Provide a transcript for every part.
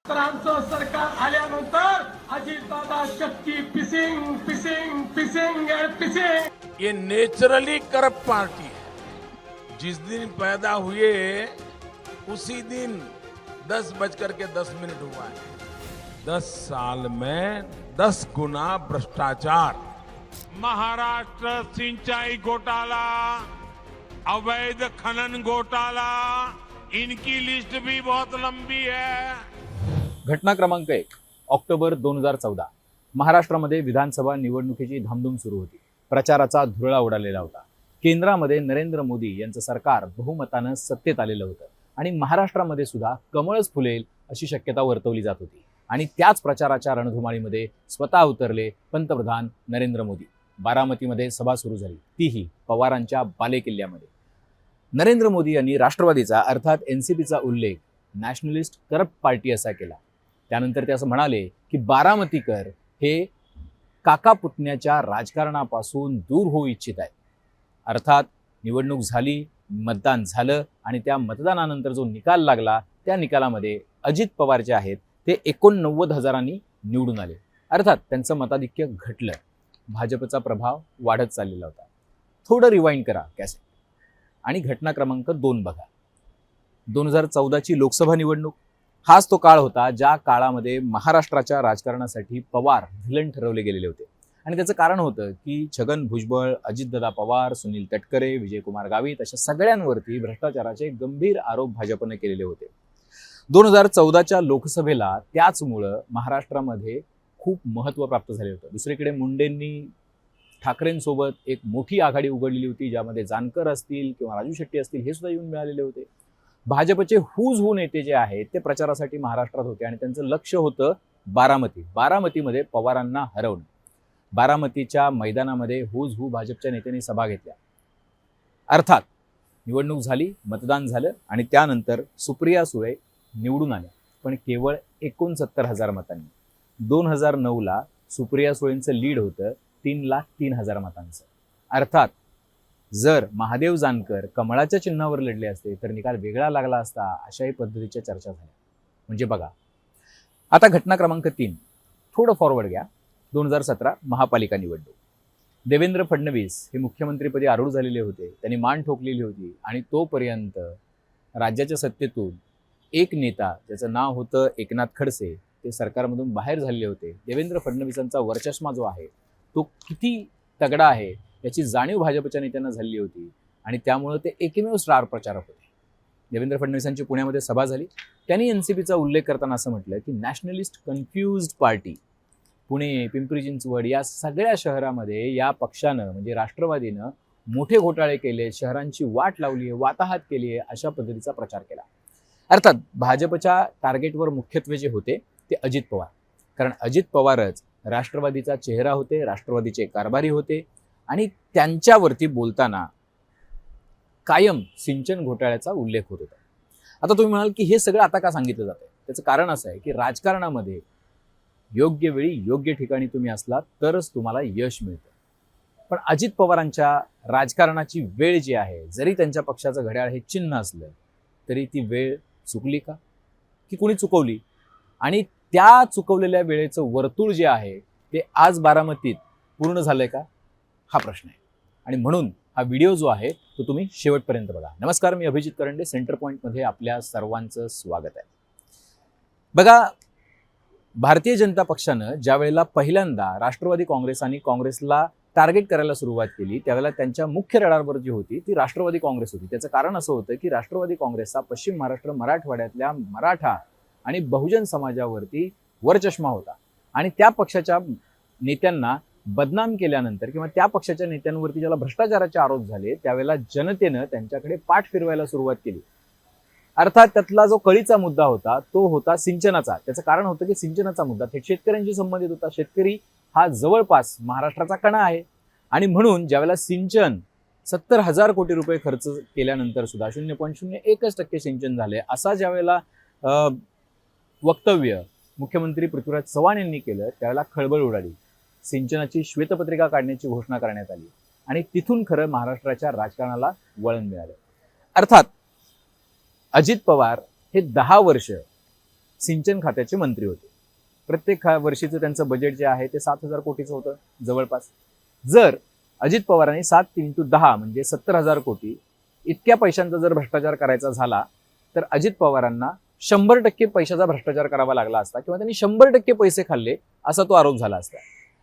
तर आमचं सरकार आल्यानंतर अजितदादा शक्ती pissing pissing pissing and pissing. ये नेचुरली करप्ट पार्टी है। जिस दिन पैदा हुए उसी दिन 10:10 हुआ है। 10 साल में 10 गुना भ्रष्टाचार। महाराष्ट्र सिंचाई घोटाला, अवैध खनन घोटाला, इनकी लिस्ट भी बहुत लंबी है। घटना क्रमांक 1 ऑक्टोबर 2014 महाराष्ट्रामध्ये विधानसभा निवडणुकीची धामधूम सुरू होती। प्रचाराचा धुरळा उडालेला होता। केंद्रामध्ये नरेंद्र मोदी यांचं सरकार बहुमतानं सत्तेत आलेलं होतं आणि महाराष्ट्रामध्ये सुद्धा कमळच फुलेल अशी शक्यता वर्तवली जात होती। आणि त्याच प्रचाराच्या रणधुमाळीमध्ये स्वतः उतरले पंतप्रधान नरेंद्र मोदी। बारामतीमध्ये सभा सुरू झाली, तीही पवारांच्या बालेकिल्ल्यामध्ये। नरेंद्र मोदी यांनी राष्ट्रवादीचा अर्थात एनसीपीचा उल्लेख नॅशनलिस्ट करप्ट पार्टी असा केला। त्यानंतर ते असं म्हणाले की बारामतीकर हे काका पुतण्याच्या राजकारणापासून दूर होऊ इच्छित आहेत। अर्थात निवडणूक झाली, मतदान झालं आणि त्या मतदानानंतर जो निकाल लागला त्या निकालामध्ये अजित पवार जे आहेत ते 89,000 निवडून आले। अर्थात त्यांचं मताधिक्य घटलं, भाजपचा प्रभाव वाढत चाललेला होता। थोडं रिवाइंड करा कॅसेट आणि घटना क्रमांक 2 बघा। 2014ची लोकसभा निवडणूक हाच तो काळ होता ज्या काळामध्ये महाराष्ट्राच्या राजकारणासाठी पवार व्हिलन ठरवले गेलेले होते। आणि त्याचं कारण होतं की छगन भुजबळ, अजितदादा पवार, सुनील तटकरे, विजयकुमार गावित अशा सगळ्यांवरती भ्रष्टाचाराचे गंभीर आरोप भाजपने केलेले होते। 2014च्या लोकसभेला त्याचमुळं महाराष्ट्रामध्ये खूप महत्त्व प्राप्त झाले होतं। दुसरीकडे मुंडेंनी ठाकरेंसोबत एक मोठी आघाडी उघडलेली होती, ज्यामध्ये जानकर असतील किंवा राजू शेट्टी असतील हे सुद्धा येऊन मिळालेले होते। भाजपचे हुज हू नेते जे आहेत ते प्रचारासाठी महाराष्ट्रात होते आणि त्यांचं लक्ष होतं बारामतीमध्ये पवारांना हरवणं। बारामतीच्या मैदानामध्ये हुज हू भाजपच्या नेत्यांनी सभा घेतल्या। अर्थात निवडणूक झाली, मतदान झालं आणि त्यानंतर सुप्रिया सुळे निवडून आल्या, पण केवळ 69,000 मतांनी। 2009ला सुप्रिया सुळेंचं लीड होतं 3,03,000 मतांचं। अर्थात जर महादेव जानकर कमळाच्या चिन्हावर लढले असते तर निकाल वेगळा लागला असता, अशाही पद्धतीच्या चर्चा झाल्या। म्हणजे बघा, आता घटना क्रमांक 3 थोडं फॉरवर्ड घ्या। 2017 महापालिका निवडणूक। देवेंद्र फडणवीस हे मुख्यमंत्रीपदी आरूढ झालेले होते, त्यांनी मान ठोकलेली होती आणि तोपर्यंत राज्याच्या सत्तेतून एक नेता ज्याचं नाव होतं एकनाथ खडसे ते सरकारमधून बाहेर झालेले होते। देवेंद्र फडणवीसांचा वरचष्मा जो आहे तो किती तगडा आहे याची जाणीव भाजपच्या नेत्यांना झाली होती आणि त्यामुळे ते एकमेव स्टार प्रचारक होते। देवेंद्र फडणवीसांची पुण्यामध्ये सभा झाली। त्यांनी एनसीपीचा उल्लेख करताना असं म्हटलं की nationalist confused party. Pune, Pimpri Chinchwad या सगळ्या शहरामध्ये या पक्षानं म्हणजे राष्ट्रवादीनं मोठे घोटाळे केले, शहरांची वाट लावली आहे, वाताहत केली आहे, अशा पद्धतीचा प्रचार केला। अर्थात भाजपच्या टार्गेटवर मुख्यत्वे जे होते ते अजित पवार, कारण अजित पवारच राष्ट्रवादीचा चेहरा होते, राष्ट्रवादीचे कारभारी होते आणि त्यांच्यावरती बोलताना कायम सिंचन घोटाळ्याचा उल्लेख होत होता। आता तुम्ही म्हणाल की हे सगळं आता का सांगितलं जातंय? त्याचं कारण असं आहे की राजकारणामध्ये योग्य वेळी योग्य ठिकाणी तुम्ही असलात तरच तुम्हाला यश मिळतं। पण अजित पवारांच्या राजकारणाची वेळ जी आहे, जरी त्यांच्या पक्षाचं घड्याळ हे चिन्ह असलं तरी ती वेळ चुकली का, की कोणी चुकवली? आणि त्या चुकवलेल्या वेळेचं वर्तुळ जे आहे ते आज बारामतीत पूर्ण झालंय का, हा प्रश्न आहे। आणि म्हणून हा व्हिडिओ जो आहे तो तुम्ही शेवटपर्यंत बघा। नमस्कार, मी अभिजित करंडे, सेंटर पॉइंटमध्ये आपल्या सर्वांचं स्वागत आहे। बघा, भारतीय जनता पक्षानं ज्या वेळेला पहिल्यांदा राष्ट्रवादी काँग्रेस आणि काँग्रेसला टार्गेट करायला सुरुवात केली त्यावेळेला त्यांच्या मुख्य रडारवर जी होती ती राष्ट्रवादी काँग्रेस होती। त्याचं कारण असं होतं की राष्ट्रवादी काँग्रेसचा पश्चिम महाराष्ट्र मराठवाड्यातल्या मराठा आणि बहुजन समाजावरती वरचष्मा होता आणि त्या पक्षाच्या नेत्यांना बदनाम केल्यानंतर किंवा त्या पक्षाच्या नेत्यांवरती ज्याला भ्रष्टाचाराचे आरोप झाले त्यावेळेला जनतेनं त्यांच्याकडे पाठ फिरवायला सुरुवात केली। अर्थात त्यातला जो कळीचा मुद्दा होता तो होता सिंचनाचा। त्याचं कारण होतं की सिंचनाचा मुद्दा थेट शेतकऱ्यांशी संबंधित होता। शेतकरी हा जवळपास महाराष्ट्राचा कणा आहे आणि म्हणून ज्यावेळेला सिंचन 70,000 कोटी रुपये खर्च केल्यानंतर सुद्धा 0.01% सिंचन झाले असा ज्यावेळेला वक्तव्य मुख्यमंत्री पृथ्वीराज चव्हाण यांनी केलं त्यावेळेला खळबळ उडाली। सिंचनाची श्वेतपत्रिका काढण्याची घोषणा करण्यात आली आणि तिथून खरं महाराष्ट्राच्या राजकारणाला वळण मिळालं। अर्थात अजित पवार हे 10 वर्ष सिंचन खात्याचे मंत्री होते. प्रत्येक वर्षीचं त्यांचं बजेट जे आहे ते 7,000 कोटीचं होतं जवळपास. जर अजित पवारांनी 7 × 10 म्हणजे 70,000 कोटी इतक्या पैशांचा जर भ्रष्टाचार करायचा झाला तर अजित पवारांना 100% पैशाचा भ्रष्टाचार करावा लागला असता किंवा त्यांनी 100% पैसे खाल्ले असा तो आरोप झाला असता.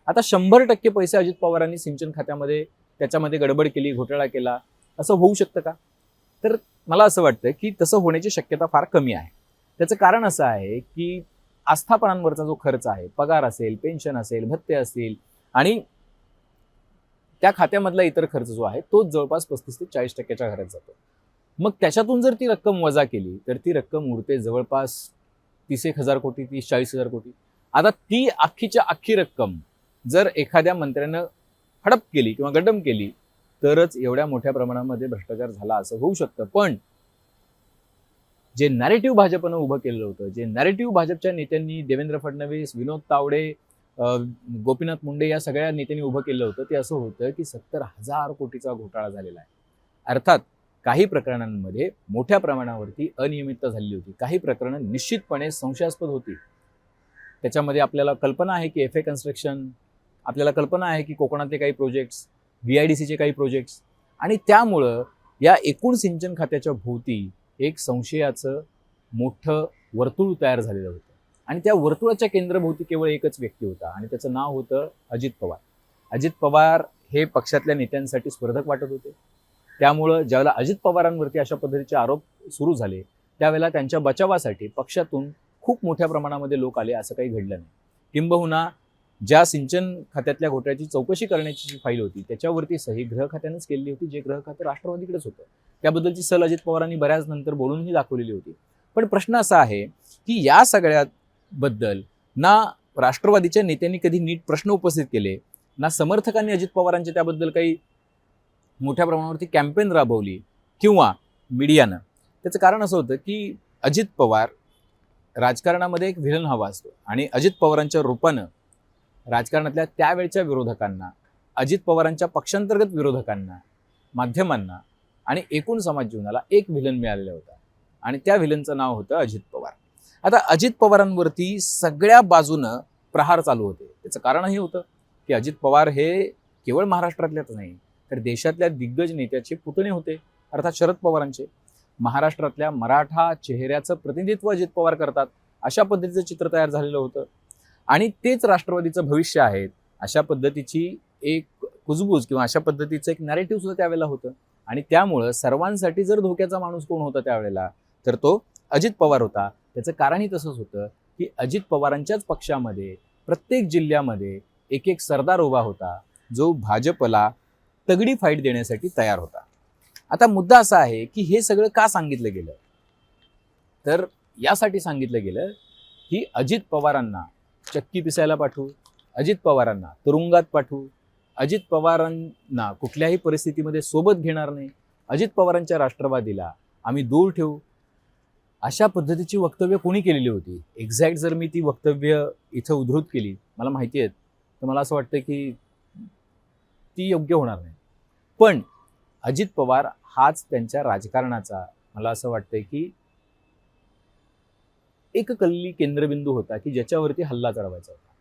आता 100% पैसे अजित पवारांनी सिंचन खात्यामध्ये त्याच्यामध्ये गडबड केली, घोटाळा केला, असं होऊ शकतं का? तर मला असं वाटतं की तसं होण्याची शक्यता फार कमी आहे. त्याचं कारण असं आहे की आस्थापनांवरचा जो खर्च आहे, पगार असेल, पेन्शन असेल, भत्ते असतील आणि त्या खात्यामधला इतर खर्च जो आहे तो जवळपास 35 ते 40% घरात जातो. मग त्याच्यातून जर ती रक्कम वजा केली तर ती रक्कम उरते जवळपास 30,000 कोटी, 30-40,000 कोटी. आता ती अख्खीच्या अख्खी रक्कम जर एखाद्या मंत्र्यानं हडप केली किंवा गड्डम केली तरच एवढ्या मोठ्या प्रमाणामध्ये भ्रष्टाचार झाला असं होऊ शकतं. पण जे नॅरेटिव्ह भाजपनं उभं केलेलं होतं, जे नॅरेटिव्ह भाजपच्या नेत्यांनी देवेंद्र फडणवीस, विनोद तावडे, गोपीनाथ मुंडे या सगळ्या नेत्यांनी उभं केलं होतं ते असं होतं की 70,000 कोटीचा घोटाळा झालेला आहे. अर्थात काही प्रकरणांमध्ये मोठ्या प्रमाणावरती अनियमितता झालेली होती, काही प्रकरणं निश्चितपणे संशयास्पद होती. त्याच्यामध्ये आपल्याला कल्पना आहे की FA कन्स्ट्रक्शन, आपल्याला कल्पना आहे की कोकणातले काही प्रोजेक्ट्स, VIDCचे काही प्रोजेक्ट्स, आणि त्यामुळं या एकूण सिंचन खात्याच्या भोवती एक संशयाचं मोठं वर्तुळ तयार झालेलं होतं. आणि त्या वर्तुळाच्या केंद्रभोवती केवळ एकच व्यक्ती होता आणि त्याचं नाव होतं अजित पवार. अजित पवार हे पक्षातल्या नेत्यांसाठी स्पर्धक वाटत होते. त्यामुळं ज्यावेळेला अजित पवारांवरती अशा पद्धतीचे आरोप सुरू झाले त्यावेळेला त्यांच्या बचावासाठी पक्षातून खूप मोठ्या प्रमाणामध्ये लोक आले, असं काही घडलं नाही. किंबहुना ज्या सिंचन खात्यातल्या घोटाळ्याची चौकशी करण्याची जी फाईल होती त्याच्यावरती सही गृह खात्यानेच केलेली होती, जे गृह खातं राष्ट्रवादीकडेच होतं. त्याबद्दलची सल अजित पवारांनी बऱ्याच नंतर बोलूनही दाखवलेली होती. पण प्रश्न असा आहे की या सगळ्याबद्दल ना राष्ट्रवादीच्या नेत्यांनी कधी नीट प्रश्न उपस्थित केले, ना समर्थकांनी अजित पवारांचे त्याबद्दल काही मोठ्या प्रमाणावरती कॅम्पेन राबवली किंवा मीडियानं. त्याचं कारण असं होतं की अजित पवार राजकारणामध्ये एक व्हिलन हवा असतो आणि अजित पवारांच्या रूपानं राजकारणातल्या त्यावेळच्या विरोधकांना, अजित पवारांच्या पक्षांतर्गत विरोधकांना, माध्यमांना आणि एकूण समाज जीवनाला एक व्हिलन मिळालेला होता आणि त्या व्हिलनचं नाव होतं अजित पवार. आता अजित पवारांवरती सगळ्या बाजूनं प्रहार चालू होते. त्याचं कारणही होतं की अजित पवार हे केवळ महाराष्ट्रातल्याच नाही तर देशातल्या दिग्गज नेत्याचे पुतणे होते, अर्थात शरद पवारांचे. महाराष्ट्रातल्या मराठा चेहऱ्याचं प्रतिनिधित्व अजित पवार करतात अशा पद्धतीचं चित्र तयार झालेलं होतं आणि तेच राष्ट्रवादीचं भविष्य आहे अशा पद्धतीची एक कुजबूज किंवा अशा पद्धतीचं एक नॅरेटिव्ह सुद्धा त्यावेळेला होतं. आणि त्यामुळं सर्वांसाठी जर धोक्याचा माणूस कोण होता त्यावेळेला तर तो अजित पवार होता. त्याचं कारणही तसंच होतं की अजित पवारांच्याच पक्षामध्ये प्रत्येक जिल्ह्यामध्ये एक एक सरदार उभा होता जो भाजपला तगडी फाईट देण्यासाठी तयार होता. आता मुद्दा असा आहे की हे सगळं का सांगितलं गेलं, तर यासाठी सांगितलं गेलं की अजित पवारांना चक्की पिसायला पाठवू, अजित पवारांना तुरुंगात पाठवू, अजित पवारांना कुठल्याही परिस्थितीमध्ये सोबत घेणार नाही, अजित पवारांच्या राष्ट्रवादीला आम्ही दूर ठेवू, अशा पद्धतीची वक्तव्य कोणी केलेली होती. एक्झॅक्ट जर मी ती वक्तव्य इथं उद्धृत केली, मला माहिती आहेत, तर मला असं वाटतं की ती योग्य होणार नाही. पण अजित पवार हाच त्यांच्या राजकारणाचा मला असं वाटतंय की एककल्ली केंद्रबिंदू होता की ज्याच्यावरती हल्ला चढवायचा होता.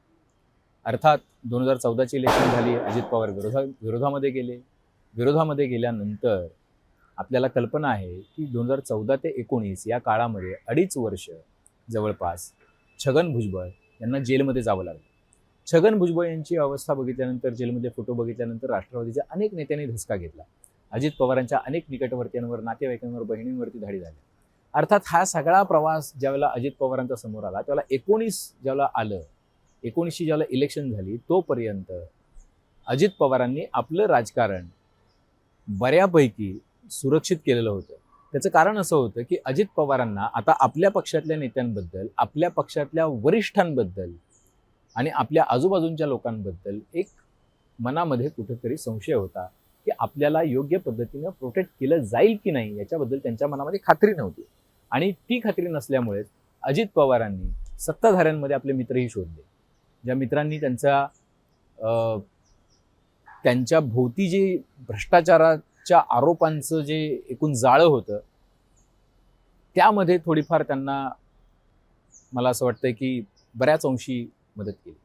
अर्थात 2014ची इलेक्शन झाली, अजित पवार विरोधामध्ये गेले. विरोधामध्ये गेल्यानंतर आपल्याला कल्पना आहे की 2014 ते 2019 या काळामध्ये 2.5 वर्ष जवळपास छगन भुजबळ यांना जेलमध्ये जावं लागलं. छगन भुजबळ यांची अवस्था बघितल्यानंतर, जेलमध्ये फोटो बघितल्यानंतर राष्ट्रवादीच्या अनेक नेत्यांनी धसका घेतला. अजित पवारांच्या अनेक निकटवर्तीयांवर, नातेवाईकांवर, बहिणींवरती धाडी झाल्या. अर्थात हा सगळा प्रवास ज्यावेळेला अजित पवारांचा समोर आला त्यावेळेला 19 ज्यावेळेला आलं, 19ची ज्यावेळेला इलेक्शन झाली तोपर्यंत अजित पवारांनी आपलं राजकारण बऱ्यापैकी सुरक्षित केलेलं होतं. त्याचं कारण असं होतं की अजित पवारांना आता आपल्या पक्षातल्या नेत्यांबद्दल, आपल्या पक्षातल्या वरिष्ठांबद्दल आणि आपल्या आजूबाजूच्या लोकांबद्दल एक मनामध्ये कुठेतरी संशय होता की आपल्याला योग्य पद्धतीनं प्रोटेक्ट केलं जाईल की नाही याच्याबद्दल त्यांच्या मनामध्ये खात्री नव्हती. आणि ती खात्री नसल्यामुळेच अजित पवारांनी सत्ताधाऱ्यांमध्ये आपले मित्रही शोधले, ज्या मित्रांनी त्यांच्या भोवती जे भ्रष्टाचाराच्या आरोपांचं जे एकूण जाळं होतं त्यामध्ये थोडीफार त्यांना मला असं वाटतं की बऱ्याच अंशी मदत केली.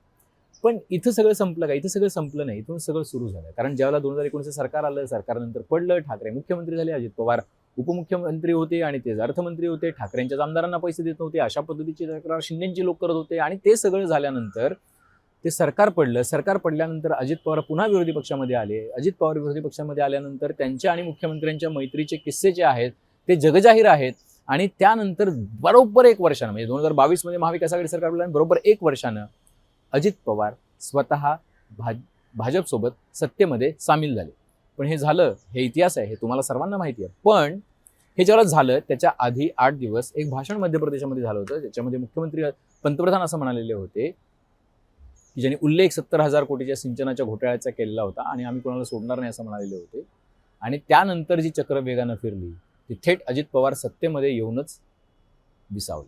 पण इथं सगळं संपलं का? इथं सगळं संपलं नाही, इथून सगळं सुरू झालं. कारण ज्यावेळेला 2019 सरकार आलं, सरकारनंतर पडलं, ठाकरे मुख्यमंत्री झाले, अजित पवार उपमुख्यमंत्री होते आणि ते अर्थमंत्री होते. ठाकरेंच्याच आमदारांना पैसे देत नव्हते, अशा पद्धतीची तक्रार शिंदेची लोक करत होते. आणि ते सगळं झाल्यानंतर ते सरकार पडलं. सरकार पडल्यानंतर अजित पवार पुन्हा विरोधी पक्षामध्ये आले. अजित पवार विरोधी पक्षामध्ये आल्यानंतर त्यांच्या आणि मुख्यमंत्र्यांच्या मैत्रीचे किस्से जे आहेत ते जगजाहीर आहेत. आणि त्यानंतर बरोबर 1 वर्षानं, म्हणजे 2022 मध्ये महाविकास आघाडी सरकार पडल्यानंतर बरोबर 1 वर्षानं अजित पवार स्वतः भाजपसोबत सत्तेमध्ये सामील झाले. पण हे झालं, हे इतिहास आहे, हे तुम्हाला सर्वांना माहिती आहे. पण हे जेव्हा झालं त्याच्या आधी 8 दिवस एक भाषण मध्य प्रदेशमध्ये झालं होतं. त्याच्यामध्ये मुख्यमंत्री पंतप्रधान असं म्हणालेले होते की ज्यांनी उल्लेख 70,000 कोटीच्या सिंचनाच्या घोटाळ्याचा केलेला होता आणि आम्ही कोणाला सोडणार नाही असं म्हणालेले होते. आणि त्यानंतर जी चक्र वेगानं फिरली ती थेट अजित पवार सत्तेमध्ये येऊनच विसावले.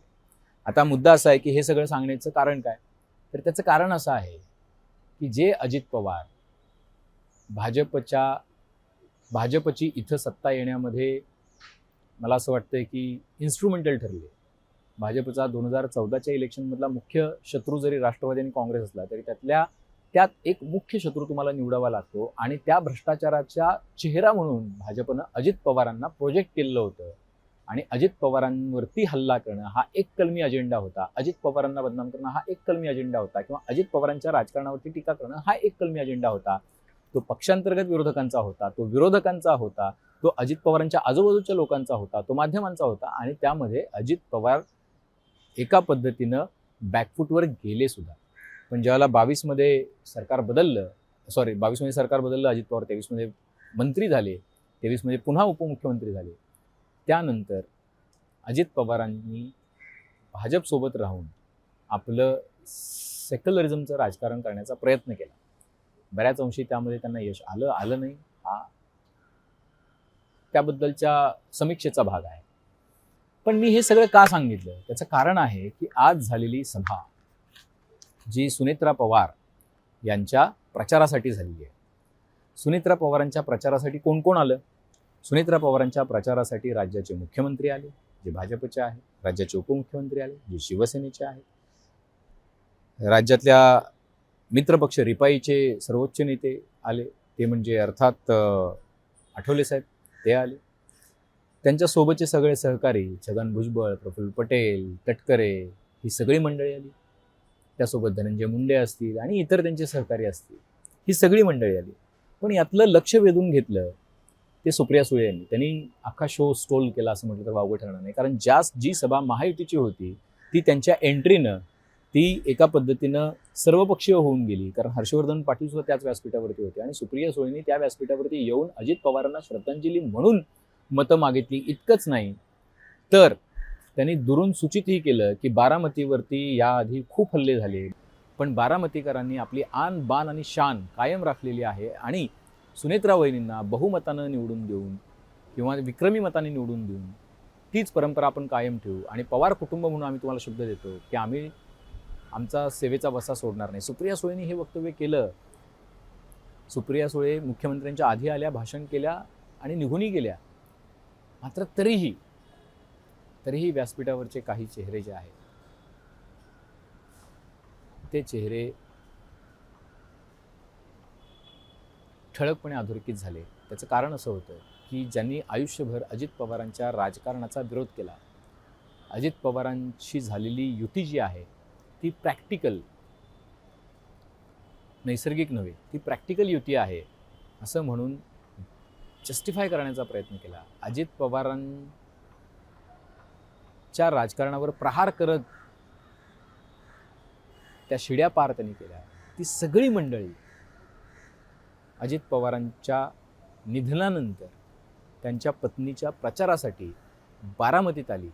आता मुद्दा असा आहे की हे सगळं सांगण्याचं कारण काय? तर त्याचं कारण असं आहे की जे अजित पवार भाजपची इथं सत्ता येण्यामध्ये मला असं वाटतंय की इन्स्ट्रुमेंटल ठरले. भाजपचा 2014च्या इलेक्शनमधला मुख्य शत्रू जरी राष्ट्रवादी आणि काँग्रेस असला तरी त्यात एक मुख्य शत्रू तुम्हाला निवडावा लागतो. आणि त्या भ्रष्टाचाराचा चेहरा म्हणून भाजपनं अजित पवारांना प्रोजेक्ट केलेलं होतं. आणि अजित पवारांवरती हल्ला करणं हा एक कलमी अजेंडा होता. अजित पवारांना बदनाम करणं हा एक कलमी अजेंडा होता. किंवा अजित पवारांच्या राजकारणावरती टीका करणं हा एक कलमी अजेंडा होता. तो पक्षांतर्गत विरोधकांचा होता, तो विरोधकांचा होता, तो अजित पवारांच्या आजूबाजूच्या लोकांचा होता, तो माध्यमांचा होता. आणि त्यामध्ये अजित पवार एका पद्धतीनं बॅकफूटवर गेले सुद्धा. पण ज्यावेळेला 22 मध्ये सरकार बदललं, 22 मध्ये सरकार बदललं, अजित पवार 23 मध्ये मंत्री झाले, 23 मध्ये पुन्हा उपमुख्यमंत्री झाले. त्यानंतर अजित पवारांनी भाजपसोबत राहून आपलं सेक्युलरिझमचं राजकारण करण्याचा प्रयत्न केला. बऱ्याच अंशी त्यामध्ये त्यांना यश आलं नाही हा त्याबद्दलच्या समीक्षेचा भाग आहे. पण मी हे सगळं का सांगितलं? त्याचं कारण आहे की आज झालेली सभा जी सुनेत्रा पवार यांच्या प्रचारासाठी झालेली आहे. सुनेत्रा पवारांच्या प्रचारासाठी कोण कोण आलं? सुनेत्रा पवारांच्या प्रचारासाठी राज्याचे मुख्यमंत्री आले, जे भाजपचे आहेत. राज्याचे उपमुख्यमंत्री आले, जे शिवसेनेचे आहेत. राज्यातल्या मित्रपक्ष रिपाईचे सर्वोच्च नेते आले, ते म्हणजे अर्थात आठवले साहेब, ते आले. त्यांच्यासोबतचे सगळे सहकारी छगन भुजबळ, प्रफुल्ल पटेल, तटकरे ही सगळी मंडळी आली. त्यासोबत धनंजय मुंडे असतील आणि इतर त्यांचे सहकारी असतील, ही सगळी मंडळी आली. पण यातलं लक्ष वेधून घेतलं ते सुप्रिया सुळे यांनी. त्यांनी अख्खा शो स्टोल केला असं म्हटलं तर वावगं ठरणार नाही. कारण जी सभा महायुतीची होती ती त्यांच्या एंट्रीनं ती एका पद्धतीनं सर्वपक्षीय होऊन गेली. कारण हर्षवर्धन पाटील सुद्धा त्याच व्यासपीठावरती होते आणि सुप्रिया सुळेंनी त्या व्यासपीठावरती येऊन अजित पवारांना श्रद्धांजली म्हणून मतं मागितली. इतकंच नाही तर त्यांनी दुरून सूचितही केलं की बारामतीवरती याआधी खूप हल्ले झाले, पण बारामतीकरांनी आपली आन बान आणि शान कायम राखलेली आहे. आणि सुनेत्रा वहिनींना बहुमतानं निवडून देऊन किंवा विक्रमी मताने निवडून देऊन तीच परंपरा आपण कायम ठेवू. आणि पवार कुटुंब म्हणून आम्ही तुम्हाला शब्द देतो की आम्ही आमचा सेवेचा वसा सोडणार नाही. सुप्रिया सुळेंनी हे वक्तव्य केलं. सुप्रिया सुळे मुख्यमंत्र्यांच्या आधी आल्या, भाषण केल्या आणि निघूनही गेल्या. मात्र तरीही व्यासपीठावरचे काही चेहरे जे आहेत ते चेहरे ठळकपणे अधोरेखित झाले. त्याचं कारण असं होतं की ज्यांनी आयुष्यभर अजित पवारांच्या राजकारणाचा विरोध केला, अजित पवारांशी झालेली युती जी आहे ती प्रॅक्टिकल, नैसर्गिक नव्हे, ती प्रॅक्टिकल युती आहे असं म्हणून जस्टिफाय करण्याचा प्रयत्न केला. अजित पवारांच्या राजकारणावर प्रहार करत त्या शिड्या पार त्यांनी केल्या. ती सगळी मंडळी अजित पवारांच्या निधनानंतर त्यांच्या पत्नीच्या प्रचारासाठी बारामतीत आली.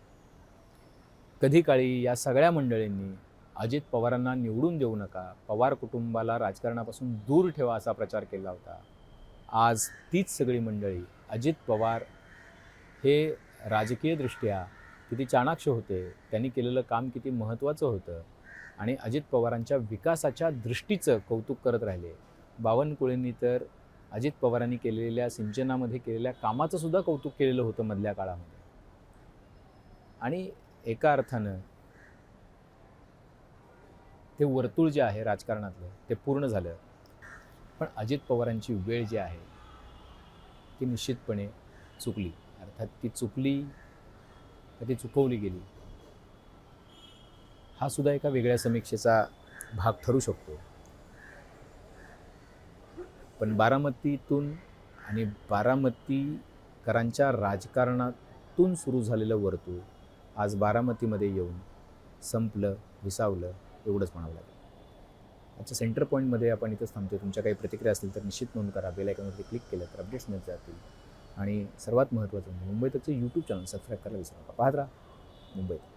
कधी काळी या सगळ्या मंडळींनी अजित पवारांना निवडून देऊ नका, पवार कुटुंबाला राजकारणापासून दूर ठेवा असा प्रचार केला होता. आज तीच सगळी मंडळी अजित पवार हे राजकीयदृष्ट्या किती चाणाक्ष होते, त्यांनी केलेलं काम किती महत्त्वाचं होतं आणि अजित पवारांच्या विकासाच्या दृष्टीचं कौतुक करत राहिले. बावनकुळेंनी तर अजित पवारांनी केलेल्या सिंचनामध्ये केलेल्या कामाचं सुद्धा कौतुक केलेलं होतं मधल्या काळामध्ये. आणि एका अर्थानं ते वर्तुळ जे आहे राजकारणातलं ते पूर्ण झालं. पण अजित पवारांची वेळ जी आहे ती निश्चितपणे चुकली. अर्थात ती चुकली का ती चुकवली गेली हा सुद्धा एका वेगळ्या समीक्षेचा भाग ठरू शकतो. पण बारामतीतून आणि बारामतीकरांच्या राजकारणातून सुरू झालेलं वर्तुळ आज बारामतीमध्ये येऊन संपलं, विसावलं एवढंच म्हणावं लागेल. आजच्या सेंटर पॉईंटमध्ये आपण इथंच थांबतो. तुमच्या काही प्रतिक्रिया असतील तर निश्चित नोंद करा. बेल आयकॉनवरती क्लिक केलं तर अपडेट्स मिळत जातील. आणि सर्वात महत्त्वाचं म्हणजे मुंबई तकचं यूट्यूब चॅनल सबस्क्राईब करायला विसरू नका. पाहत राहा मुंबई तक.